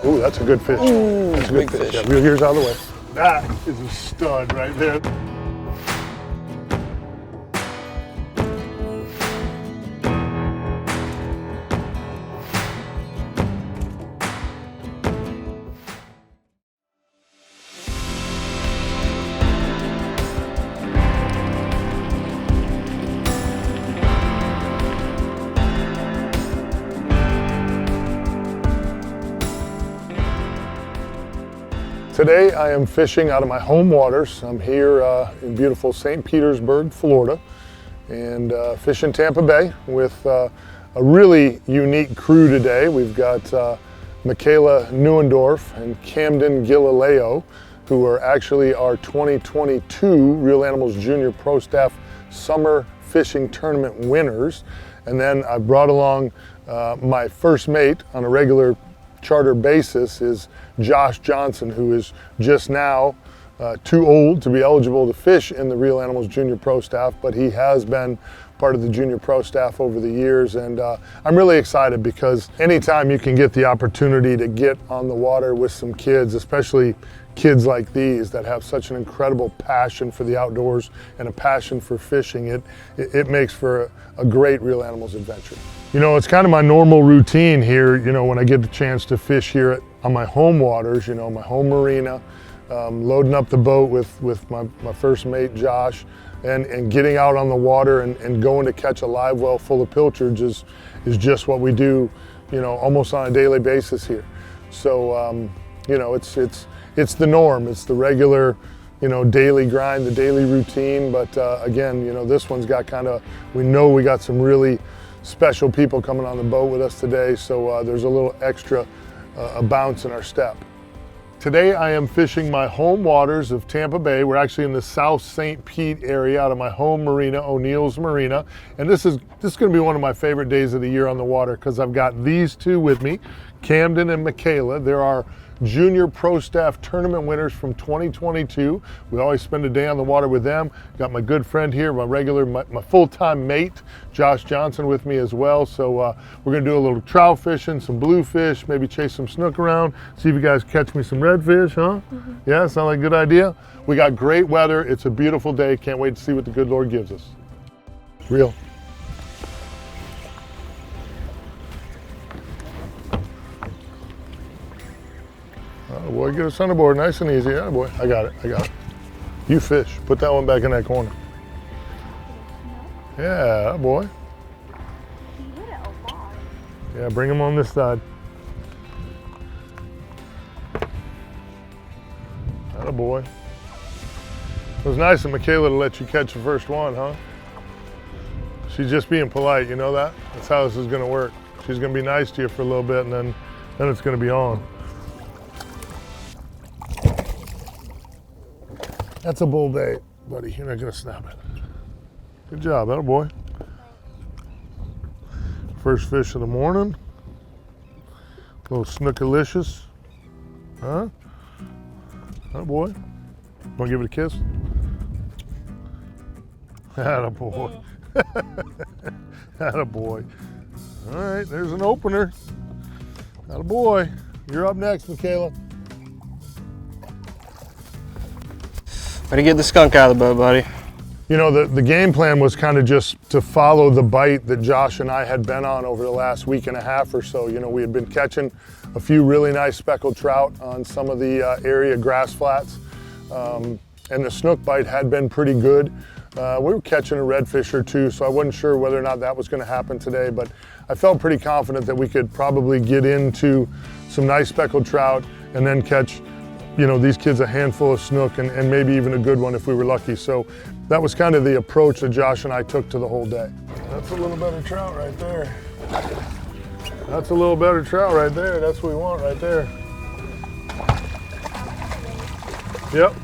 Ooh, that's a good fish. Ooh, that's a good big fish. Yeah, reel gear's out of the way. That is a stud right there. Today I am fishing out of my home waters. I'm here in beautiful St. Petersburg, Florida, and fishing Tampa Bay with a really unique crew today. We've got Michaela Neuendorf and Camden Galileo, who are actually our 2022 Real Animals Junior Pro Staff Summer Fishing Tournament winners. And then I brought along my first mate on a regular charter basis is Josh Johnson, who is just now too old to be eligible to fish in the Real Animals Junior Pro Staff, but he has been part of the Junior Pro Staff over the years. And I'm really excited because anytime you can get the opportunity to get on the water with some kids, especially kids like these that have such an incredible passion for the outdoors and a passion for fishing, it makes for a great Real Animals adventure. You know, it's kind of my normal routine here, you know, when I get the chance to fish here on my home waters, you know, my home marina, loading up the boat with my first mate, Josh, and getting out on the water and going to catch a live well full of pilchards is just what we do, you know, almost on a daily basis here. So, you know, it's the norm. It's the regular, you know, daily grind, the daily routine. But again, you know, this one's got we know we got some really special people coming on the boat with us today. So there's a little extra a bounce in our step. Today I am fishing my home waters of Tampa Bay. We're actually in the South St. Pete area out of my home marina, O'Neill's Marina. And this is going to be one of my favorite days of the year on the water because I've got these two with me, Camden and Michaela. They're our Junior Pro Staff Tournament winners from 2022. We always spend a day on the water with them. Got my good friend here, my full-time mate, Josh Johnson, with me as well. So we're gonna do a little trout fishing, some bluefish, maybe chase some snook around, see if you guys catch me some redfish, huh? Mm-hmm. Yeah, sound like a good idea? We got great weather. It's a beautiful day. Can't wait to see what the good Lord gives us. Reel. Oh boy, get us on the board, nice and easy. Yeah, boy, I got it. You fish. Put that one back in that corner. Yeah, boy. Yeah, bring him on this side. Atta boy. It was nice of Michaela to let you catch the first one, huh? She's just being polite, you know that? That's how this is gonna work. She's gonna be nice to you for a little bit and then it's gonna be on. That's a bull bait, buddy. You're not gonna snap it. Good job, atta boy. First fish of the morning. A little snookalicious. Huh? Atta boy. Wanna give it a kiss? Atta boy. Atta boy. All right, there's an opener. Atta boy. You're up next, Michaela. Way to get the skunk out of the boat, buddy. You know, the game plan was kind of just to follow the bite that Josh and I had been on over the last week and a half or so. You know, we had been catching a few really nice speckled trout on some of the area grass flats. And the snook bite had been pretty good. We were catching a redfish or two, so I wasn't sure whether or not that was going to happen today, but I felt pretty confident that we could probably get into some nice speckled trout and then catch, you know, these kids a handful of snook and maybe even a good one if we were lucky. So that was kind of the approach that Josh and I took to the whole day. That's a little better trout right there. That's a little better trout right there. That's what we want right there. Yep.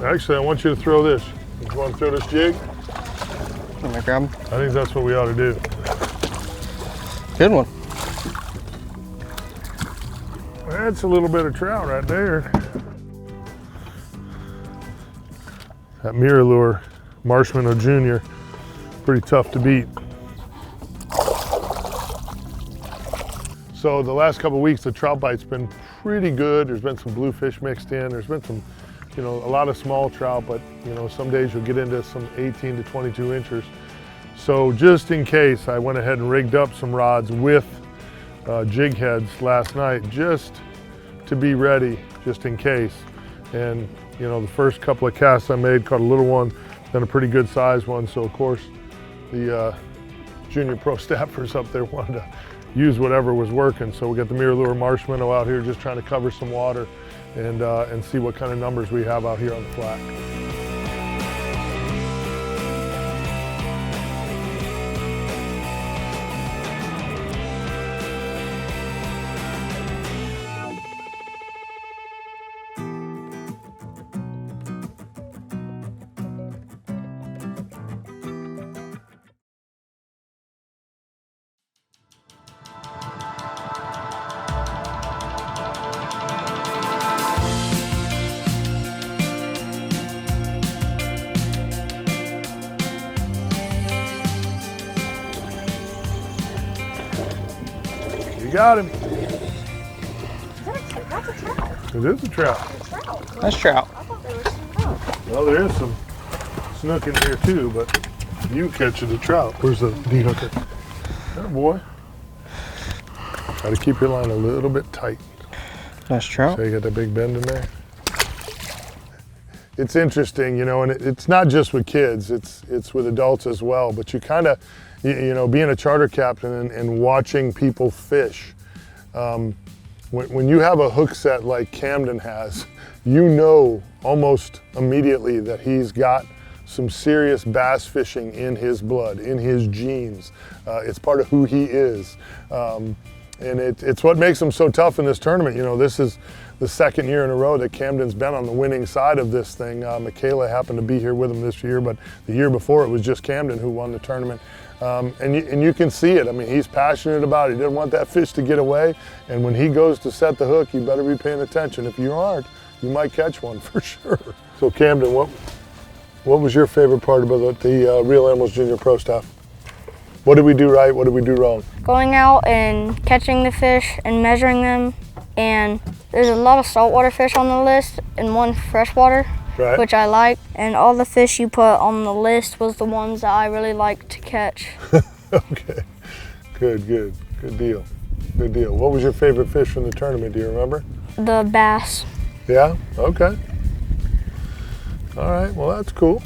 Actually, I want you to throw this. You want to throw this jig? Let me grab him. I think that's what we ought to do. Good one. That's a little bit of trout right there. That mirror lure, Marshmallow Jr., pretty tough to beat. So the last couple of weeks, the trout bite's been pretty good. There's been some bluefish mixed in. There's been some, a lot of small trout, but some days you'll get into some 18 to 22 inches. So just in case, I went ahead and rigged up some rods with jig heads last night, just to be ready, just in case. And the first couple of casts I made caught a little one, then a pretty good sized one. So of course, the junior pro staffers up there wanted to use whatever was working. So we got the MirrOlure marshmallow out here, just trying to cover some water and see what kind of numbers we have out here on the flat. You got him. That's a trout. It is a trout. That's trout. I thought there was some trout. Well, there is some snook in here too, but you catching the trout. Where's the de-hooker? There, boy. Try to keep your line a little bit tight. Nice trout. So you got that big bend in there. It's interesting, and it's not just with kids, it's with adults as well, but you kind of, being a charter captain and watching people fish, when you have a hook set like Camden has, almost immediately that he's got some serious bass fishing in his blood, in his genes. It's part of who he is. And it's what makes him so tough in this tournament. This is the second year in a row that Camden's been on the winning side of this thing. Michaela happened to be here with him this year, but the year before it was just Camden who won the tournament. And you can see it. I mean, he's passionate about it. He doesn't want that fish to get away. And when he goes to set the hook, you better be paying attention. If you aren't, you might catch one for sure. So Camden, what was your favorite part about the Real Animals Junior Pro staff? What did we do right? What did we do wrong? Going out and catching the fish and measuring them. And there's a lot of saltwater fish on the list and one freshwater, Right. which I like. And all the fish you put on the list was the ones that I really liked to catch. Okay, good deal. What was your favorite fish from the tournament? Do you remember? The bass. Yeah, okay. All right, well that's cool.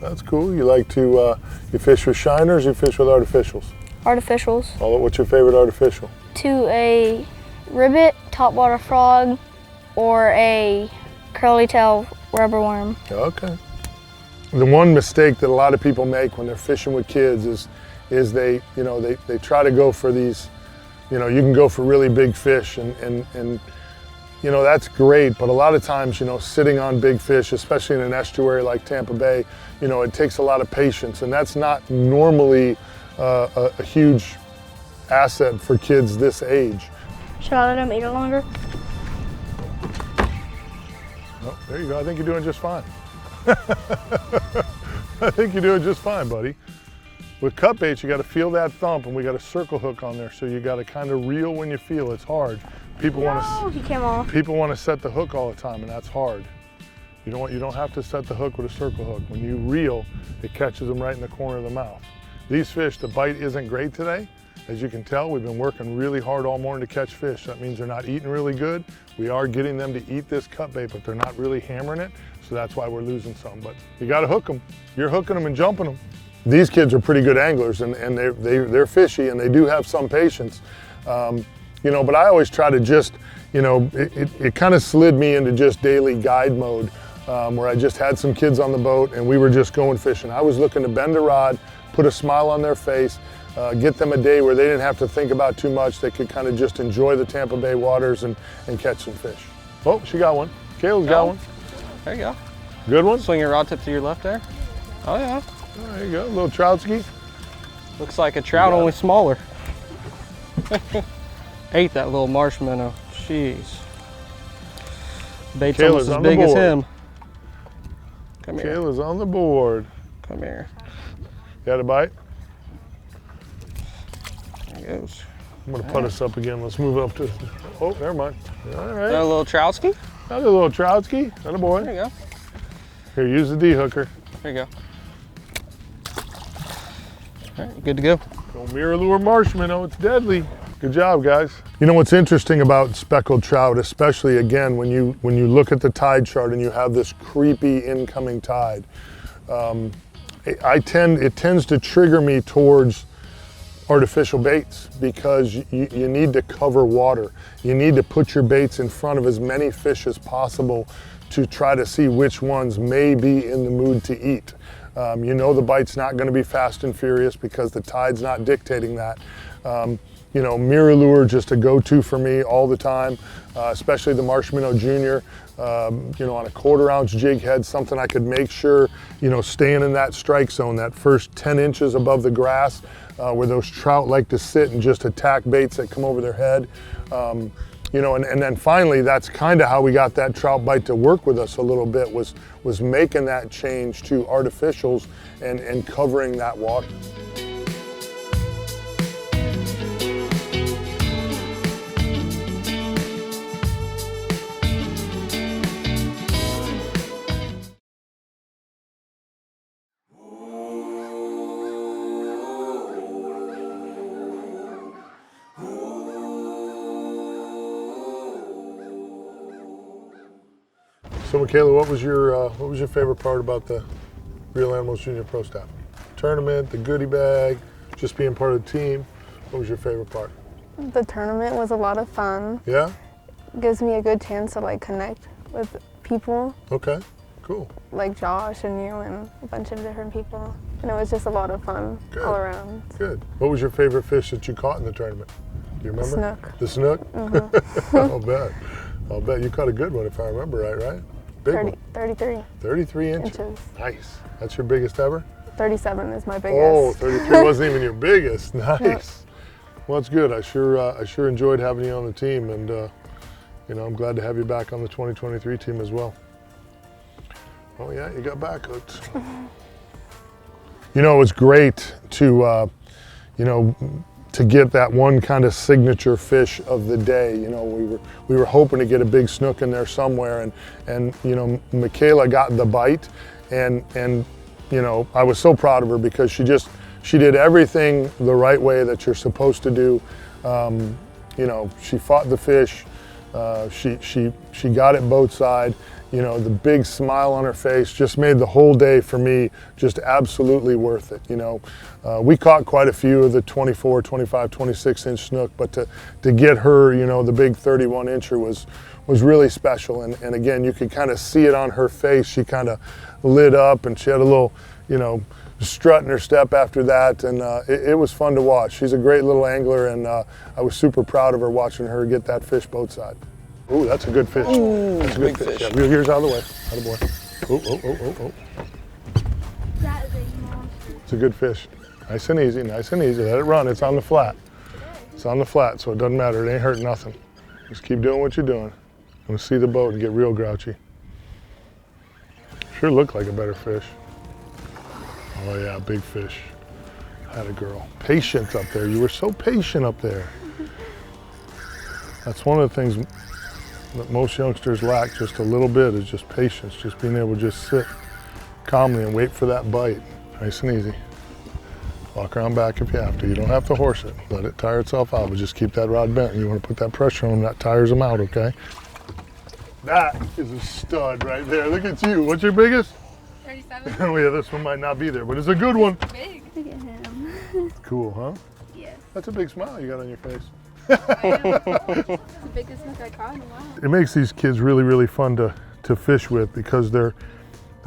You like to, you fish with shiners, you fish with artificials? Artificials. What's your favorite artificial? To a ribbit, topwater frog, or a curly tail rubber worm. Okay. The one mistake that a lot of people make when they're fishing with kids is they try to go for these, you can go for really big fish and that's great, but a lot of times, sitting on big fish, especially in an estuary like Tampa Bay, it takes a lot of patience, and that's not normally a huge asset for kids this age. Should I let him eat it longer? Oh, there you go. I think you're doing just fine. I think you're doing just fine, buddy. With cut baits, you got to feel that thump, and we got a circle hook on there, so you got to kind of reel when you feel it's hard. People He came off. People want to set the hook all the time, and that's hard. You don't have to set the hook with a circle hook. When you reel, it catches them right in the corner of the mouth. These fish, the bite isn't great today. As you can tell, we've been working really hard all morning to catch fish. That means they're not eating really good. We are getting them to eat this cut bait, but they're not really hammering it, so that's why we're losing some. But you got to hook them. You're hooking them and jumping them. These kids are pretty good anglers, and they're fishy, and they do have some patience. But I always try to just, it kind of slid me into just daily guide mode, where I just had some kids on the boat and we were just going fishing. I was looking to bend a rod, put a smile on their face, get them a day where they didn't have to think about too much. They could kind of just enjoy the Tampa Bay waters and catch some fish. Oh, she got one. Kayla's got one. There you go. Good one? Swing your rod tip to your left there. Oh yeah. Oh, there you go, a little troutski. Looks like a trout, only smaller. Ate that little marshmallow. Jeez. Bait's almost as big as him. Come here. Kayla's on the board. Come here. Got a bite? There he goes. I'm gonna put us up again. Let's move up to, oh, never mind. All right. A little Troutski? Another little Troutski. Another boy. There you go. Here, use the D hooker. There you go. All right, good to go. Go mirror lure marshmallow, it's deadly. Good job, guys. You know what's interesting about speckled trout, especially again when you look at the tide chart and you have this creepy incoming tide, it tends to trigger me towards artificial baits because you need to cover water. You need to put your baits in front of as many fish as possible to try to see which ones may be in the mood to eat. You know the bite's not going to be fast and furious because the tide's not dictating that. You know, mirror lure just a go-to for me all the time, especially the Marshmallow Junior. You know, on a 1/4 ounce jig head, something I could make sure, you know, staying in that strike zone, that first 10 inches above the grass, where those trout like to sit and just attack baits that come over their head. You know, and then finally, that's kind of how we got that trout bite to work with us a little bit, was making that change to artificials and covering that water. So Michaela, what was your favorite part about the Real Animals Junior Pro Staff? Tournament, the goodie bag, just being part of the team. What was your favorite part? The tournament was a lot of fun. Yeah? Gives me a good chance to like connect with people. Okay, cool. Like Josh and you and a bunch of different people. And it was just a lot of fun all around. Good. What was your favorite fish that you caught in the tournament? Do you remember? Snook. The snook? Mm-hmm. I'll bet you caught a good one if I remember right? Big 33. 33 inches. Nice. That's your biggest ever? 37 is my biggest. Oh, 33 wasn't even your biggest. Nice. No. Well, it's good. I sure enjoyed having you on the team, and you know, I'm glad to have you back on the 2023 team as well. Oh yeah, you got back hooked. You know, it was great to, you know, to get that one kind of signature fish of the day. You know, we were hoping to get a big snook in there somewhere, and you know, Michaela got the bite, and you know, I was so proud of her because she did everything the right way that you're supposed to do. You know, she fought the fish, she got it boat side. You know, the big smile on her face just made the whole day for me just absolutely worth it. You know, we caught quite a few of the 24, 25, 26 inch snook, but to get her, you know, the big 31 incher was really special. And again, you could kind of see it on her face. She kind of lit up and she had a little, you know, strut in her step after that. And it was fun to watch. She's a great little angler, and I was super proud of her watching her get that fish boat side. Ooh, that's a good fish. Ooh, that's a good fish. Yeah, reel gears out of the way. Out of the way. Oh. That is a monster. It's a good fish. Nice and easy, nice and easy. Let it run. It's on the flat. It's on the flat, so it doesn't matter. It ain't hurting nothing. Just keep doing what you're doing. I'm gonna see the boat and get real grouchy. Sure looked like a better fish. Oh yeah, big fish. Had a girl. Patient up there. You were so patient up there. That's one of the things that most youngsters lack just a little bit, is just patience, just being able to just sit calmly and wait for that bite. Nice and easy. Walk around back if you have to. You don't have to horse it. Let it tire itself out, but just keep that rod bent. You want to put that pressure on them, that tires them out, okay? That is a stud right there. Look at you. What's your biggest? 37. Oh yeah, this one might not be there, but it's a good one. Big. Look at him. Cool, huh? Yes. That's a big smile you got on your face. That's the biggest snook I caught in a while. It makes these kids really, really fun to fish with because they're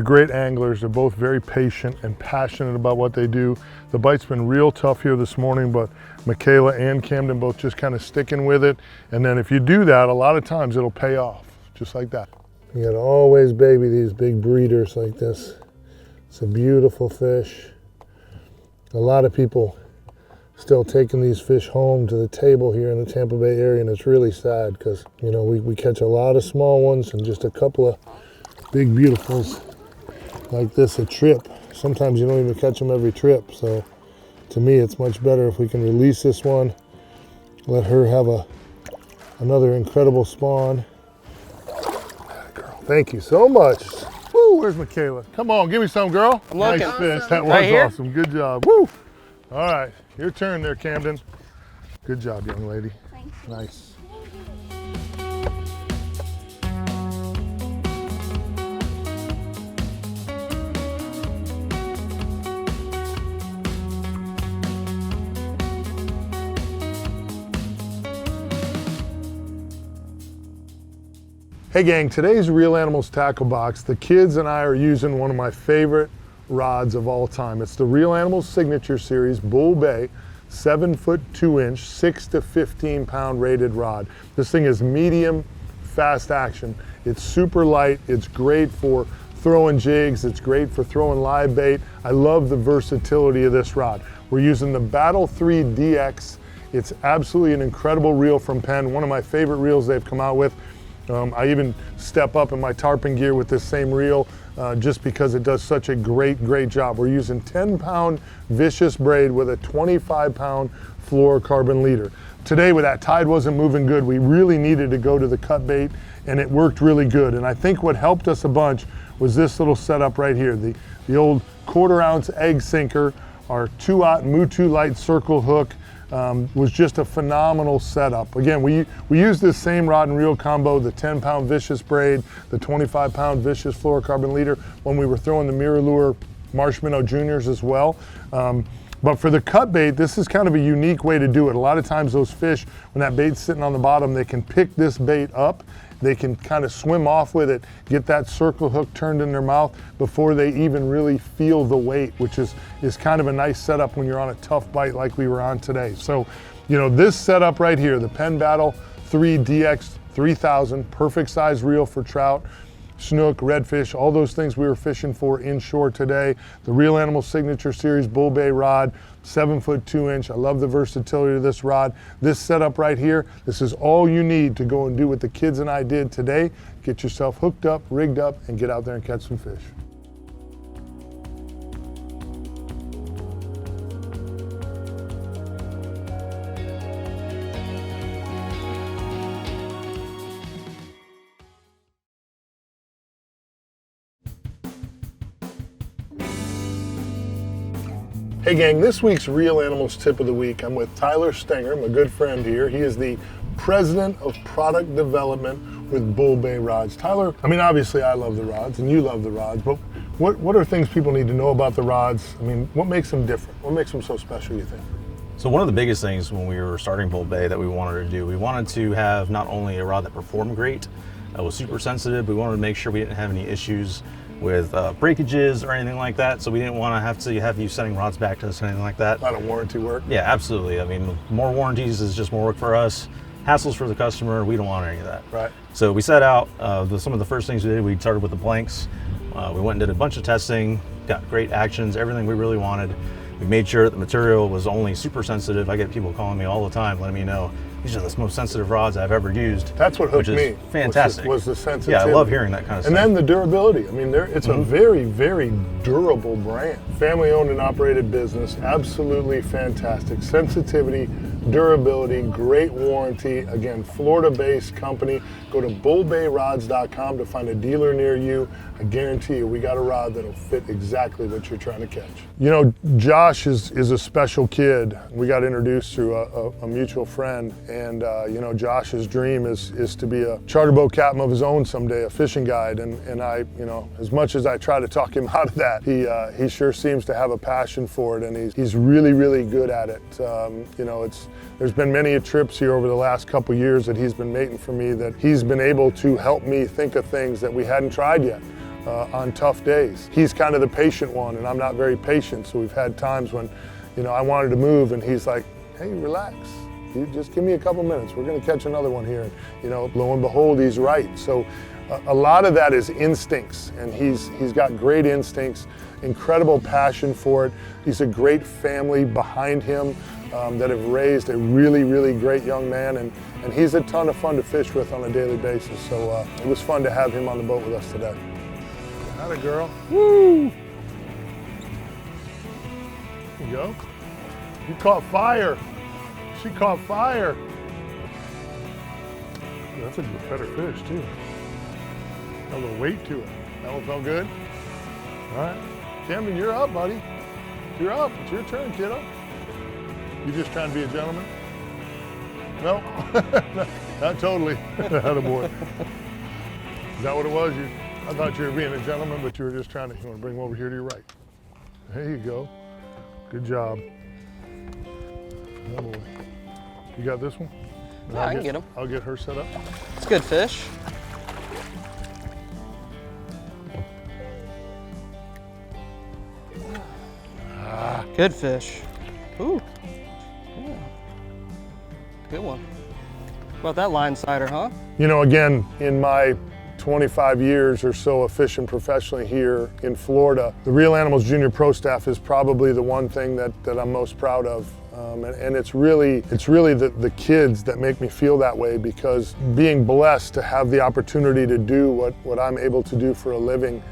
great anglers. They're both very patient and passionate about what they do. The bite's been real tough here this morning, but Michaela and Camden both just kind of sticking with it. And then if you do that, a lot of times it'll pay off, just like that. You gotta always baby these big breeders like this. It's a beautiful fish. A lot of people still taking these fish home to the table here in the Tampa Bay area, and it's really sad because, you know, we catch a lot of small ones and just a couple of big beautifuls like this a trip. Sometimes you don't even catch them every trip, so to me it's much better if we can release this one, Let her have another incredible spawn. Girl, thank you so much. Woo, where's Michaela? Come on, give me some, girl. I'm looking. Nice fish, that was Right here? awesome, good job. Woo! All right, your turn there, Camden. Good job, young lady. Thanks. Nice. Hey gang, today's Real Animals tackle box, the kids and I are using one of my favorite rods of all time. It's the Real Animals Signature Series Bull Bay 7-foot 2-inch, 6 to 15 pound rated rod. This thing is medium, fast action. It's super light. It's great for throwing jigs. It's great for throwing live bait. I love the versatility of this rod. We're using the Battle 3 DX. It's absolutely an incredible reel from Penn, one of my favorite reels they've come out with. I even step up in my tarpon gear with this same reel just because it does such a great job. We're using 10-pound vicious braid with a 25-pound fluorocarbon leader. Today, when that tide wasn't moving good, we really needed to go to the cut bait, and it worked really good. And I think what helped us a bunch was this little setup right here, the old 1/4 ounce egg sinker, our 2/0 Mutu light circle hook. Was just a phenomenal setup. Again, we used this same rod and reel combo, the 10-pound vicious braid, the 25-pound vicious fluorocarbon leader, when we were throwing the mirror lure marsh minnow juniors as well. But for the cut bait, this is kind of a unique way to do it. A lot of times those fish, when that bait's sitting on the bottom, they can pick this bait up. They can kind of swim off with it, get that circle hook turned in their mouth before they even really feel the weight, which is kind of a nice setup when you're on a tough bite like we were on today. So, you know, this setup right here, the Penn Battle 3 DX 3000, perfect size reel for trout, snook, redfish, all those things we were fishing for inshore today. The Real Animals Signature Series Bull Bay rod, 7-foot 2-inch. I love the versatility of this rod. This setup right here, this is all you need to go and do what the kids and I did today. Get yourself hooked up, rigged up, and get out there and catch some fish. Hey gang, this week's Real Animals Tip of the Week, I'm with Tyler Stenger, my good friend here. He is the President of Product Development with Bull Bay Rods. Tyler, I mean, obviously I love the rods and you love the rods, but what are things people need to know about the rods? I mean, what makes them different? What makes them so special, you think? So one of the biggest things when we were starting Bull Bay that we wanted to do, we wanted to have not only a rod that performed great, was super sensitive, we wanted to make sure we didn't have any issues with breakages or anything like that, so we didn't want to have you sending rods back to us or anything like that. A lot of warranty work. Yeah, absolutely. I mean, more warranties is just more work for us. Hassles for the customer, we don't want any of that. Right. So we set out, some of the first things we did, we started with the blanks. We went and did a bunch of testing, got great actions, everything we really wanted. We made sure that the material was only super sensitive. I get people calling me all the time, letting me know, these are the most sensitive rods I've ever used. That's what hooked me. Fantastic. Was the sensitivity. Yeah, I love hearing that kind of stuff. And then the durability. I mean, it's a very durable brand. Family owned and operated business, absolutely fantastic. Sensitivity, durability, great warranty. Again, Florida-based company. Go to bullbayrods.com to find a dealer near you. I guarantee you, we got a rod that'll fit exactly what you're trying to catch. You know, Josh is a special kid. We got introduced through a mutual friend, and you know, Josh's dream is to be a charter boat captain of his own someday, a fishing guide. And I, you know, as much as I try to talk him out of that, he sure seems to have a passion for it, and he's really good at it. You know, there's been many trips here over the last couple years that he's been mating for me that he's been able to help me think of things that we hadn't tried yet. On tough days. He's kind of the patient one, and I'm not very patient, so we've had times when, you know, I wanted to move and he's like, hey, relax. You just give me a couple minutes. We're gonna catch another one here. And, you know, lo and behold, he's right. So a lot of that is instincts, and he's got great instincts, incredible passion for it. He's a great family behind him that have raised a really great young man, and he's a ton of fun to fish with on a daily basis. So it was fun to have him on the boat with us today. Atta girl. Woo! There you go. You caught fire. She caught fire. That's a better fish too. Got a little weight to it. That one felt good. All right, Camden, you're up, buddy. You're up. It's your turn, kiddo. You just trying to be a gentleman? No, not totally. Attaboy. Is that what it was? I thought you were being a gentleman, but you were just trying to. You want to bring him over here to your right. There you go. Good job. Attaboy. You got this one? Yeah, I can get him. I'll get her set up. It's good fish. Good fish. Ooh. Yeah. Good one. What about that line sider, huh? You know, again, in my 25 years or so of fishing professionally here in Florida, the Real Animals Junior Pro Staff is probably the one thing that I'm most proud of. And it's really the kids that make me feel that way, because being blessed to have the opportunity to do what I'm able to do for a living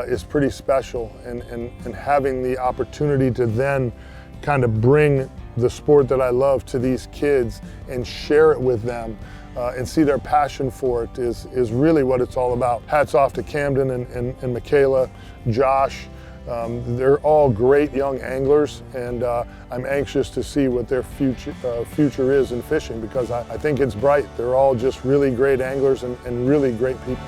is pretty special. And having the opportunity to then kind of bring the sport that I love to these kids and share it with them and see their passion for it is really what it's all about. Hats off to Camden and Michaela, Josh. They're all great young anglers, and I'm anxious to see what their future is in fishing, because I think it's bright. They're all just really great anglers and really great people.